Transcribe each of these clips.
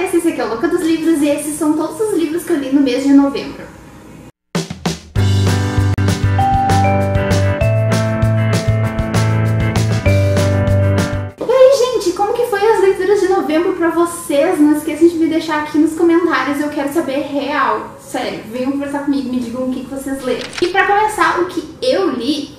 Andressa, esse aqui é o Louca dos Livros e esses são todos os livros que eu li no mês de novembro. E aí, gente, como que foi as leituras de novembro pra vocês? Não esqueçam de me deixar aqui nos comentários, eu quero saber real. Sério, venham conversar comigo, me digam o que vocês leram. E pra começar, o que eu li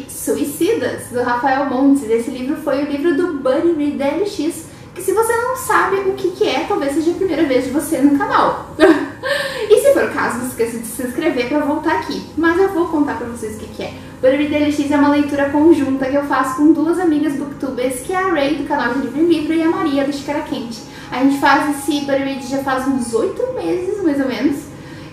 Suicidas, do Rafael Montes. Esse livro foi o livro do Buddy Read da LX, que se você não sabe o que é, talvez seja a primeira vez de você no canal. E se for o caso, não esqueça de se inscrever pra voltar aqui. Mas eu vou contar pra vocês o que é. Buddy Read da LX é uma leitura conjunta que eu faço com duas amigas booktubers, que é a Ray, do canal de Livro em Livro, e a Maria, do Xícara Quente. A gente faz esse Buddy Read já faz uns 8 meses, mais ou menos.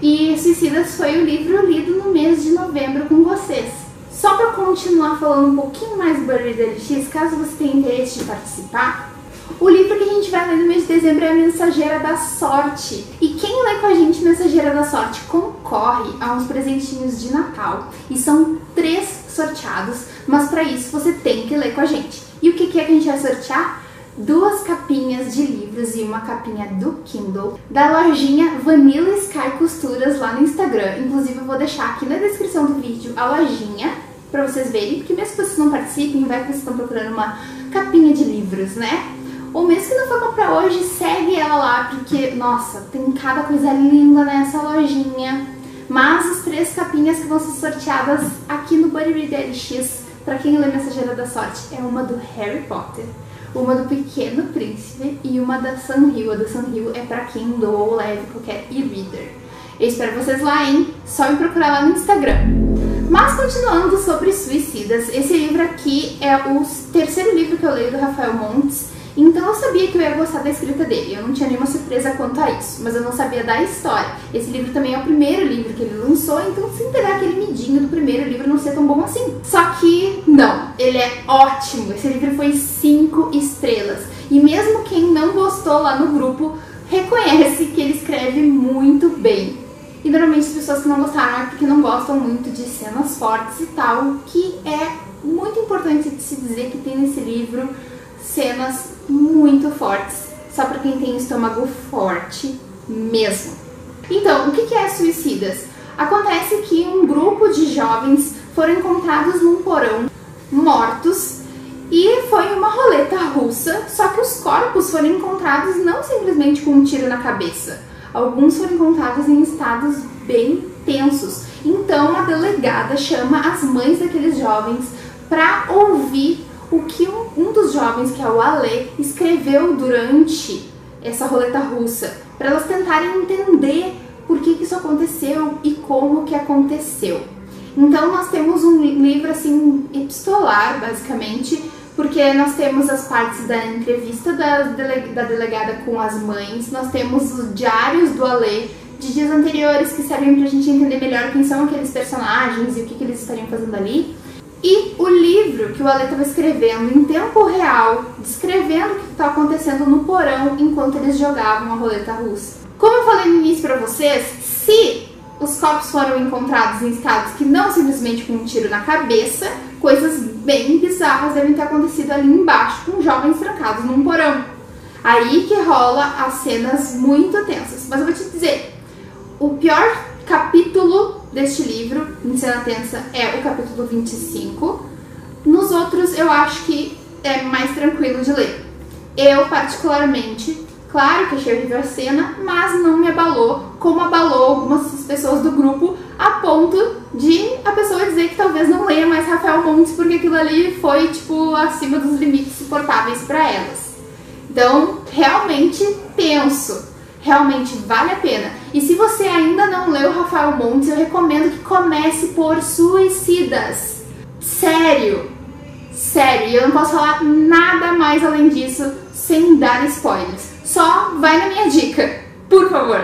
E Suicidas foi o livro lido no mês de novembro com vocês. Só para continuar falando um pouquinho mais do Buddy Read da LX, caso você tenha interesse de participar, o livro que a gente vai ler no mês de dezembro é a Mensageira da Sorte. E quem lê com a gente Mensageira da Sorte concorre a uns presentinhos de Natal. E são 3 sorteados, mas para isso você tem que ler com a gente. E o que é que a gente vai sortear? 2 capinhas de livros e uma capinha do Kindle da lojinha Vanilla Sky Costuras lá no Instagram. Inclusive eu vou deixar aqui na descrição do vídeo a lojinha pra vocês verem, porque mesmo que vocês não participem, vai que vocês estão procurando uma capinha de livros, né? Ou mesmo que não for comprar hoje, segue ela lá, porque, nossa, tem cada coisa linda nessa lojinha. Mas as 3 capinhas que vão ser sorteadas aqui no Buddy Read da LX, pra quem lê Mensageira da Sorte, é uma do Harry Potter, uma do Pequeno Príncipe e uma da Sanrio. A da Sanrio é pra quem doa ou leve qualquer e-reader. Eu espero vocês lá, hein? Só me procurar lá no Instagram. Mas continuando sobre Suicidas, esse livro aqui é o 3º livro que eu leio do Rafael Montes. Então eu sabia que eu ia gostar da escrita dele, eu não tinha nenhuma surpresa quanto a isso, mas eu não sabia da história. Esse livro também é o primeiro livro que ele lançou, então sem pegar aquele medinho do primeiro livro não ser tão bom assim. Só que não, ele é ótimo, esse livro foi 5 estrelas. E mesmo quem não gostou lá no grupo, reconhece que ele escreve muito bem. E normalmente as pessoas que não gostaram é porque não gostam muito de cenas fortes e tal, que é muito importante de se dizer que tem nesse livro cenas muito fortes, só para quem tem estômago forte mesmo. Então, o que é Suicidas? Acontece que um grupo de jovens foram encontrados num porão, mortos, e foi uma roleta russa, só que os corpos foram encontrados não simplesmente com um tiro na cabeça. Alguns foram encontrados em estados bem tensos. Então, a delegada chama as mães daqueles jovens para ouvir o que um dos jovens, que é o Ale, escreveu durante essa roleta russa, para elas tentarem entender por que isso aconteceu e como que aconteceu. Então nós temos um livro assim epistolar, basicamente, porque nós temos as partes da entrevista da delegada com as mães, nós temos os diários do Ale de dias anteriores que servem pra gente entender melhor quem são aqueles personagens e o que eles estariam fazendo ali. E o livro que o Ale estava escrevendo em tempo real, descrevendo o que estava acontecendo no porão enquanto eles jogavam a roleta russa. Como eu falei no início pra vocês, se os corpos foram encontrados em estados que não simplesmente com um tiro na cabeça, coisas bem bizarras devem ter acontecido ali embaixo, com jovens trancados num porão. Aí que rola as cenas muito tensas. Mas eu vou te dizer, o pior capítulo deste livro, em cena tensa, é o capítulo 25. Nos outros, eu acho que é mais tranquilo de ler. Eu, particularmente, claro que achei horrível a cena, mas não me abalou, como abalou algumas pessoas do grupo, a ponto de a pessoa dizer que talvez não leia mais Rafael Montes, porque aquilo ali foi, tipo, acima dos limites suportáveis para elas. Então, realmente tenso. Realmente vale a pena. E se você ainda não leu Rafael Montes, eu recomendo que comece por Suicidas. Sério. Sério. E eu não posso falar nada mais além disso sem dar spoilers. Só vai na minha dica, por favor.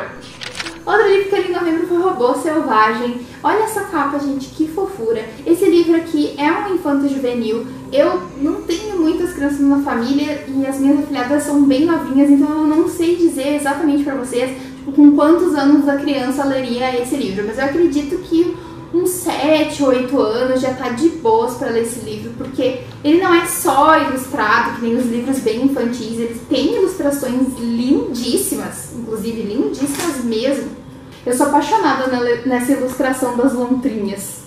Outro livro que eu li em novembro foi Robô Selvagem. Olha essa capa, gente, que fofura. Esse livro aqui é um infanto-juvenil. Eu não tenho muitas crianças na família e as minhas afilhadas são bem novinhas, então eu não sei dizer exatamente pra vocês, tipo, com quantos anos a criança leria esse livro. Mas eu acredito que uns 7, 8 anos já tá de boas para ler esse livro, porque ele não é só ilustrado, que nem os livros bem infantis, ele tem ilustrações lindíssimas, inclusive lindíssimas mesmo. Eu sou apaixonada nessa ilustração das lontrinhas.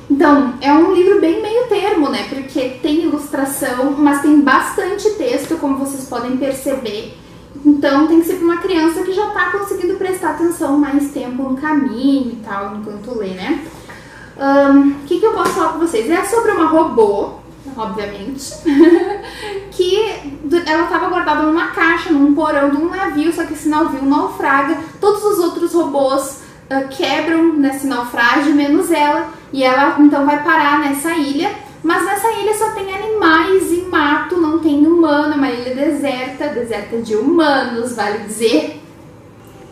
Então, é um livro bem meio termo, né? Porque tem ilustração, mas tem bastante texto, como vocês podem perceber. Então, tem que ser para uma criança que já tá conseguindo prestar atenção mais tempo no caminho e tal, enquanto lê, né? O que eu posso falar pra vocês? É sobre uma robô, obviamente, que ela estava guardada numa caixa, num porão de um navio, só que esse navio naufraga, todos os outros robôs quebram nesse naufrágio, menos ela, e ela então vai parar nessa ilha, mas nessa ilha só tem animais e mato, não tem humano, é uma ilha deserta de humanos, vale dizer.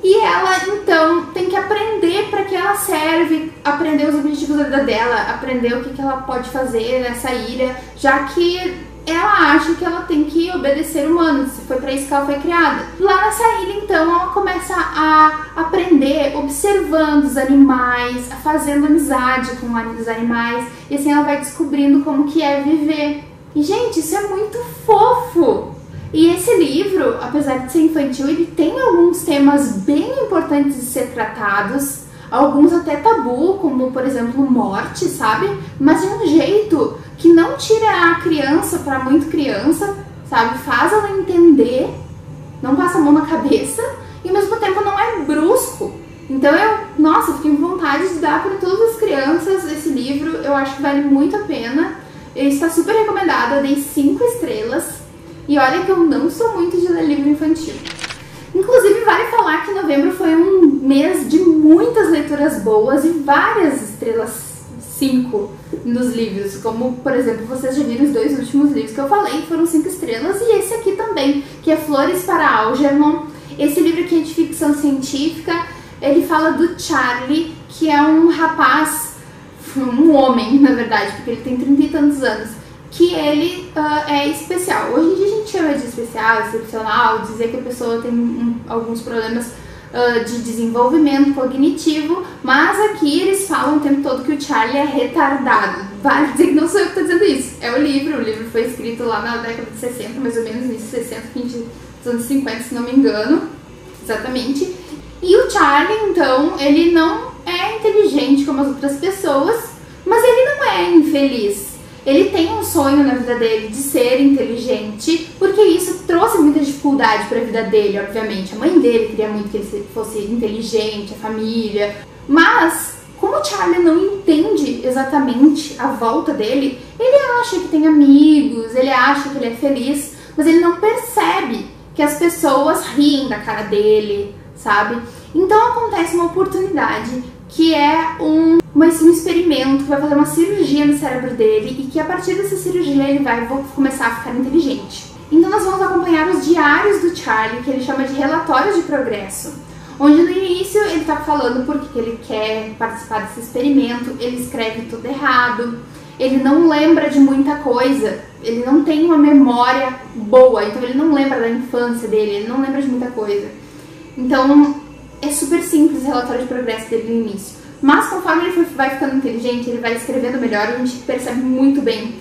E ela então tem que aprender para que ela serve, aprender os objetivos da vida dela, aprender o que ela pode fazer nessa ilha, já que ela acha que ela tem que obedecer humanos, se foi para isso que ela foi criada. Lá nessa ilha, então, ela começa a aprender observando os animais, fazendo amizade com os animais, e assim ela vai descobrindo como que é viver. E, gente, isso é muito fofo! E esse livro, apesar de ser infantil, ele tem alguns temas bem importantes de ser tratados, alguns até tabu, como, por exemplo, morte, sabe? Mas de um jeito que não tira a criança para muito criança, sabe? Faz ela entender, não passa a mão na cabeça e ao mesmo tempo não é brusco. Então nossa, eu fiquei com vontade de dar para todas as crianças esse livro, eu acho que vale muito a pena. Ele está super recomendado, eu dei 5 estrelas e olha que eu não sou muito de ler livro infantil. Inclusive, vale falar que novembro foi um mês de muitas leituras boas e várias estrelas 5 nos livros, como, por exemplo, vocês já viram os 2 últimos livros que eu falei, foram 5 estrelas, e esse aqui também, que é Flores para Algernon. Esse livro aqui é de ficção científica, ele fala do Charlie, que é um rapaz, um homem, na verdade, porque ele tem 30 e tantos anos, que ele é especial. Hoje em dia a gente chama de especial, excepcional, dizer que a pessoa tem alguns problemas de desenvolvimento cognitivo, mas aqui eles falam o tempo todo que o Charlie é retardado. Vale dizer que não sou eu que estou dizendo isso, é o livro foi escrito lá na década de 60, mais ou menos, início de 60, fim dos anos 50, se não me engano, exatamente. E o Charlie, então, ele não é inteligente como as outras pessoas, mas ele não é infeliz. Ele tem um sonho na vida dele de ser inteligente, porque isso trouxe muita dificuldade para a vida dele, obviamente. A mãe dele queria muito que ele fosse inteligente, a família. Mas, como o Charlie não entende exatamente a volta dele, ele acha que tem amigos, ele acha que ele é feliz, mas ele não percebe que as pessoas riem da cara dele, sabe? Então acontece uma oportunidade que é um experimento que vai fazer uma cirurgia no cérebro dele e que a partir dessa cirurgia ele vai começar a ficar inteligente. Então nós vamos acompanhar os diários do Charlie, que ele chama de relatórios de progresso, onde no início ele está falando por que ele quer participar desse experimento, ele escreve tudo errado, ele não lembra de muita coisa, ele não tem uma memória boa, então ele não lembra da infância dele, ele não lembra de muita coisa. Então é super simples o relatório de progresso dele no início. Mas conforme ele vai ficando inteligente, ele vai escrevendo melhor, a gente percebe muito bem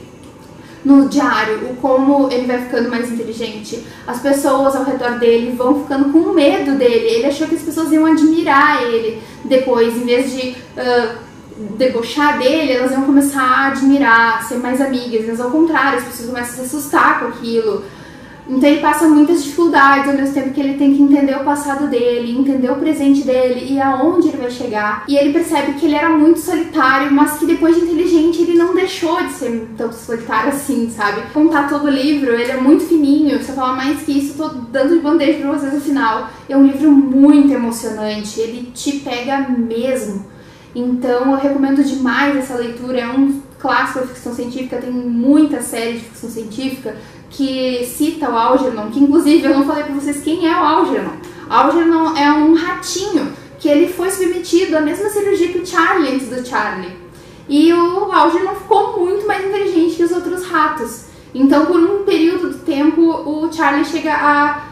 no diário o como ele vai ficando mais inteligente. As pessoas ao redor dele vão ficando com medo dele. Ele achou que as pessoas iam admirar ele depois, em vez de debochar dele, elas iam começar a admirar, ser mais amigas. Mas ao contrário, as pessoas começam a se assustar com aquilo. Então ele passa muitas dificuldades, ao mesmo tempo que ele tem que entender o passado dele, entender o presente dele e aonde ele vai chegar. E ele percebe que ele era muito solitário, mas que depois de inteligente ele não deixou de ser tão solitário assim, sabe? Contar todo o livro, ele é muito fininho, se eu falar mais que isso, eu tô dando de bandeja pra vocês no final. É um livro muito emocionante, ele te pega mesmo. Então eu recomendo demais essa leitura, é um clássico de ficção científica, tem muita série de ficção científica que cita o Algernon, que inclusive eu não falei pra vocês quem é o Algernon. Algernon é um ratinho que ele foi submetido à mesma cirurgia que o Charlie antes do Charlie. E o Algernon ficou muito mais inteligente que os outros ratos. Então por um período de tempo o Charlie chega a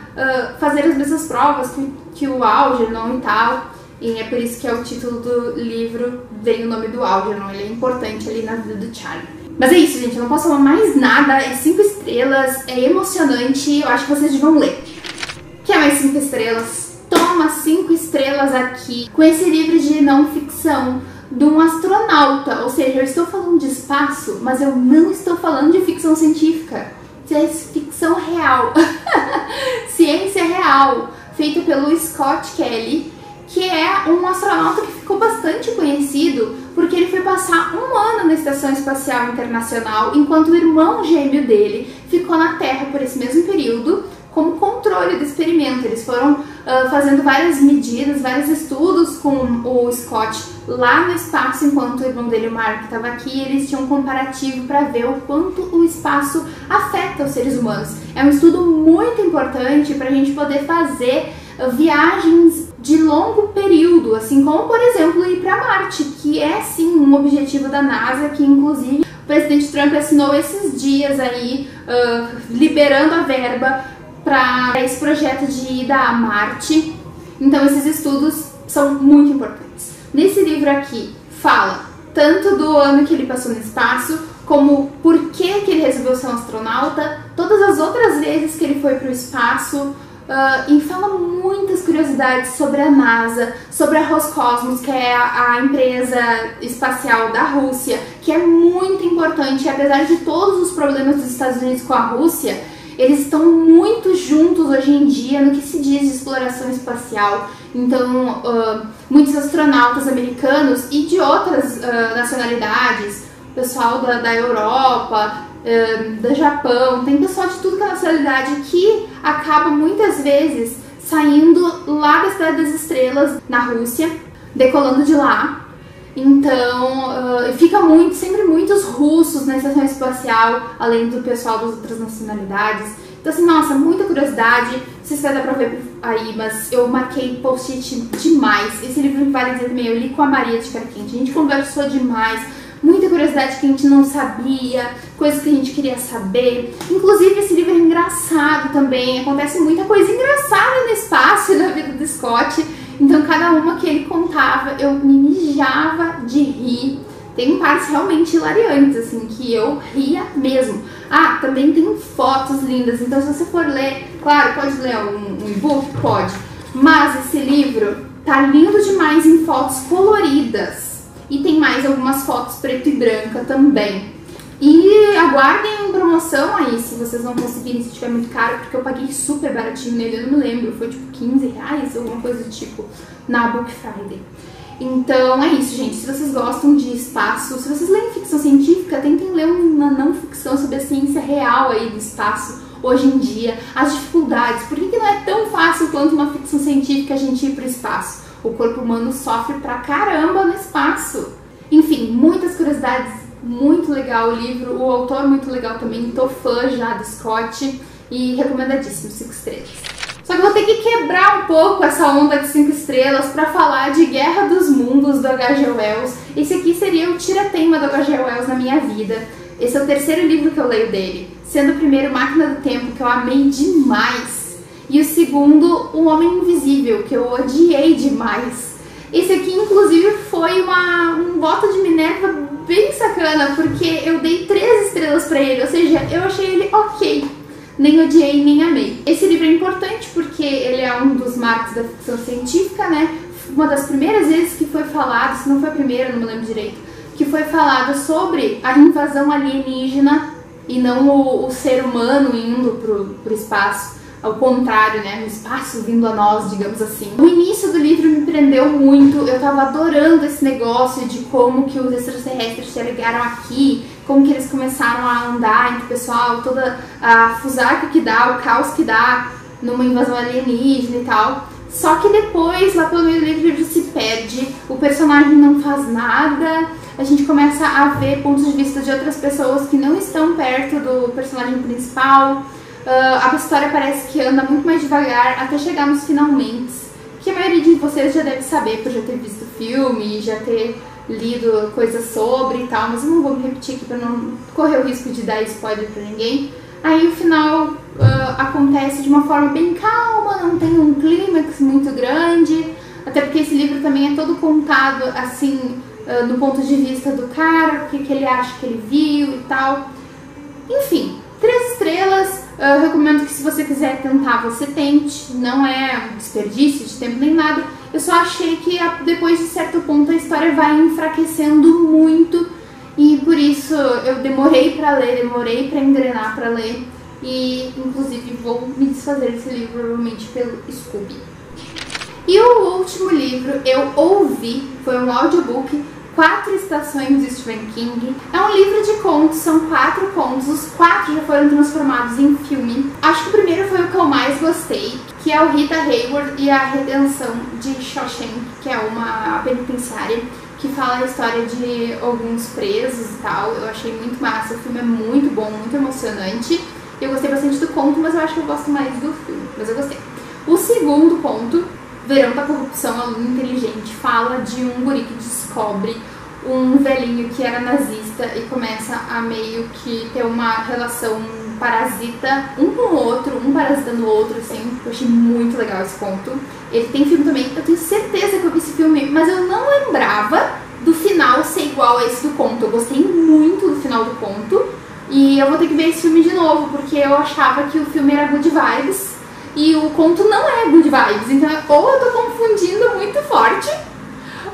fazer as mesmas provas que o Algernon e tal. E é por isso que é o título do livro, vem o nome do Algernon, ele é importante ali na vida do Charlie. Mas é isso, gente, eu não posso falar mais nada, é 5 estrelas, é emocionante, eu acho que vocês deviam ler. Quer mais 5 estrelas? Toma 5 estrelas aqui, com esse livro de não ficção, de um astronauta, ou seja, eu estou falando de espaço, mas eu não estou falando de ficção científica, é ficção real, ciência real, feito pelo Scott Kelly, que é um astronauta que ficou bastante conhecido porque ele foi passar um ano na Estação Espacial Internacional, enquanto o irmão gêmeo dele ficou na Terra por esse mesmo período, como controle do experimento. Eles foram fazendo várias medidas, vários estudos com o Scott lá no espaço, enquanto o irmão dele, o Mark, estava aqui, e eles tinham um comparativo para ver o quanto o espaço afeta os seres humanos. É um estudo muito importante para a gente poder fazer viagens de longo período, assim como, por exemplo, ir para Marte, que é sim um objetivo da NASA, que inclusive o presidente Trump assinou esses dias aí, liberando a verba para esse projeto de ida a Marte. Então esses estudos são muito importantes. Nesse livro aqui fala tanto do ano que ele passou no espaço, como por que ele resolveu ser um astronauta, todas as outras vezes que ele foi para o espaço, e fala muitas curiosidades sobre a NASA, sobre a Roscosmos, que é a empresa espacial da Rússia, que é muito importante. Apesar de todos os problemas dos Estados Unidos com a Rússia, eles estão muito juntos hoje em dia no que se diz de exploração espacial. Então, muitos astronautas americanos e de outras nacionalidades, pessoal da Europa, do Japão, tem pessoal de tudo que é nacionalidade que acaba muitas vezes saindo lá da Cidade das Estrelas, na Rússia, decolando de lá. Então, fica sempre muitos russos na estação espacial, além do pessoal das outras nacionalidades. Então, assim, nossa, muita curiosidade. Não sei se vai dar pra ver aí, mas eu marquei post-it demais. Esse livro, vale dizer também, eu li com a Maria de Carquente. A gente conversou demais. Muita curiosidade que a gente não sabia, coisas que a gente queria saber. Inclusive, esse livro é engraçado também. Acontece muita coisa engraçada no espaço e na vida do Scott. Então, cada uma que ele contava, eu me mijava de rir. Tem partes realmente hilariantes, assim, que eu ria mesmo. Ah, também tem fotos lindas. Então, se você for ler, claro, pode ler um e-book? Pode. Mas esse livro tá lindo demais em fotos coloridas. E tem mais algumas fotos preto e branca também. E aguardem promoção aí, se vocês não conseguirem, se estiver muito caro, porque eu paguei super baratinho nele, eu não me lembro, foi tipo 15 reais, alguma coisa do tipo, na Book Friday. Então é isso, gente. Se vocês gostam de espaço, se vocês leem ficção científica, tentem ler uma não ficção sobre a ciência real aí do espaço, hoje em dia, as dificuldades. Por que não é tão fácil quanto uma ficção científica a gente ir para o espaço? O corpo humano sofre pra caramba no espaço. Enfim, muitas curiosidades, muito legal o livro, o autor muito legal também, tô fã já do Scott e recomendadíssimo, 5 estrelas. Só que eu vou ter que quebrar um pouco essa onda de 5 estrelas pra falar de Guerra dos Mundos do H.G. Wells. Esse aqui seria o tira-teima do H.G. Wells na minha vida. Esse é o 3º livro que eu leio dele, sendo o primeiro Máquina do Tempo, que eu amei demais. E o segundo, O Homem Invisível, que eu odiei demais. Esse aqui, inclusive, foi um voto de Minerva bem sacana, porque eu dei 3 estrelas pra ele, ou seja, eu achei ele ok. Nem odiei, nem amei. Esse livro é importante porque ele é um dos marcos da ficção científica, né? Uma das primeiras vezes que foi falado, se não foi a primeira, não me lembro direito, que foi falado sobre a invasão alienígena e não o ser humano indo pro espaço. Ao contrário, né, no espaço vindo a nós, digamos assim. O início do livro me prendeu muito, eu tava adorando esse negócio de como que os extraterrestres chegaram aqui, como que eles começaram a andar entre o pessoal, toda a fusaca que dá, o caos que dá numa invasão alienígena e tal. Só que depois, lá pelo meio do livro, o livro se perde, o personagem não faz nada, a gente começa a ver pontos de vista de outras pessoas que não estão perto do personagem principal. A história parece que anda muito mais devagar até chegar nos finalmente, que a maioria de vocês já deve saber por já ter visto o filme, já ter lido coisas sobre e tal, mas eu não vou me repetir aqui para não correr o risco de dar spoiler pra ninguém. Aí o final acontece de uma forma bem calma, não tem um clímax muito grande, até porque esse livro também é todo contado assim, do ponto de vista do cara, o que ele acha que ele viu e tal. Enfim, 3 estrelas. Eu recomendo que se você quiser tentar, você tente. Não é um desperdício de tempo nem nada. Eu só achei que depois de certo ponto a história vai enfraquecendo muito. E por isso eu demorei pra ler, demorei pra engrenar pra ler. E inclusive vou me desfazer desse livro provavelmente pelo Scooby. E o último livro eu ouvi, foi um audiobook, 4 Estações de Stephen King. É um livro de contos, são 4 contos, os 4 já foram transformados em filme. Acho que o primeiro foi o que eu mais gostei, que é o Rita Hayworth e a Redenção de Shawshank, que é uma penitenciária, que fala a história de alguns presos e tal. Eu achei muito massa, o filme é muito bom, muito emocionante. Eu gostei bastante do conto, mas eu acho que eu gosto mais do filme, mas eu gostei. O segundo conto, Verão da Corrupção, Aluno Inteligente, fala de um guri que descobre um velhinho que era nazista e começa a meio que ter uma relação parasita um com o outro, um parasita no outro, assim. Eu achei muito legal esse conto. Ele tem filme também, eu tenho certeza que eu vi esse filme, mas eu não lembrava do final ser igual a esse do conto. Eu gostei muito do final do conto e eu vou ter que ver esse filme de novo, porque eu achava que o filme era good vibes. E o conto não é good vibes, então ou eu tô confundindo muito forte,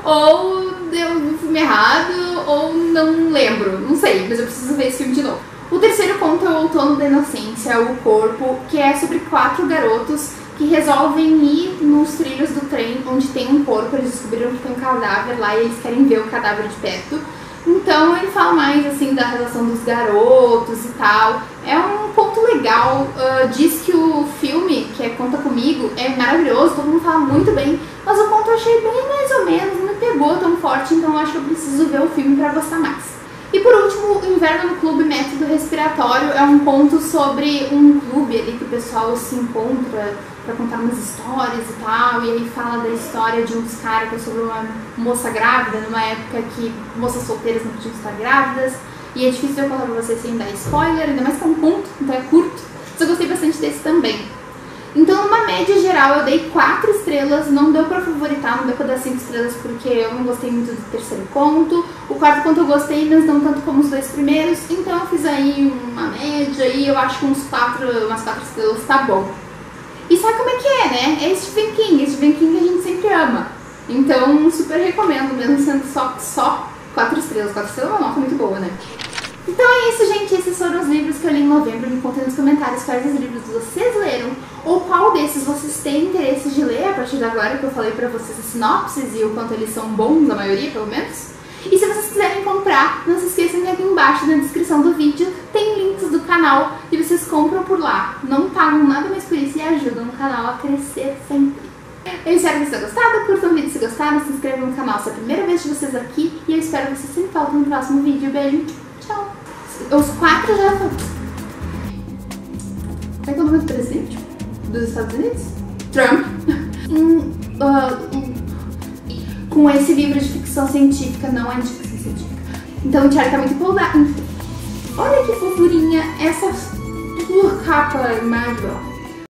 ou eu vi o filme errado, ou não lembro, não sei, mas eu preciso ver esse filme de novo. O terceiro conto é o Outono da Inocência, O Corpo, que é sobre 4 garotos que resolvem ir nos trilhos do trem onde tem um corpo. Eles descobriram que tem um cadáver lá e eles querem ver o cadáver de perto. Então ele fala mais assim da relação dos garotos e tal. É um ponto legal. Diz que o filme, que é Conta Comigo, é maravilhoso, todo mundo fala muito bem, mas o conto eu achei bem mais ou menos, não me pegou tão forte, então eu acho que eu preciso ver o filme pra gostar mais. E por último, Inverno no Clube Método Respiratório é um conto sobre um clube ali que o pessoal se encontra pra contar umas histórias e tal, e aí fala da história de uns caras que é sobre uma moça grávida, numa época que moças solteiras não podiam estar grávidas, e é difícil eu contar pra vocês sem dar spoiler, ainda mais que é um conto, então é curto, mas eu gostei bastante desse também. Então, numa média geral, eu dei 4 estrelas, não deu pra favoritar, não deu pra dar 5 estrelas porque eu não gostei muito do terceiro conto. O quarto conto eu gostei, mas não tanto como os 2 primeiros, então eu fiz aí uma média e eu acho que umas 4 estrelas tá bom. E sabe como é que é, né? É Stephen King a gente sempre ama. Então, super recomendo, mesmo sendo só 4 estrelas. 4 estrelas é uma nota muito boa, né? Então é isso, gente. Esses foram os livros que eu li em novembro. Me contem nos comentários quais os livros vocês leram ou qual desses vocês têm interesse de ler a partir de agora que eu falei pra vocês as sinopses e o quanto eles são bons, a maioria pelo menos. E se vocês quiserem comprar, não se esqueçam que aqui embaixo na descrição do vídeo tem links do canal e vocês compram por lá. Não pagam nada mais por isso e ajudam o canal a crescer sempre. Eu espero que vocês tenham gostado, curtam o vídeo se gostaram, se inscrevam no canal se é a primeira vez de vocês aqui e eu espero que vocês sempre voltem no próximo vídeo. Beijo, tchau! Os 4 já são... Qual é o nome do presidente dos Estados Unidos? Trump. Com esse livro de ficção científica, não é de ficção científica. Então o Charlie tá muito empolgado. Olha que fofurinha essa capa magra.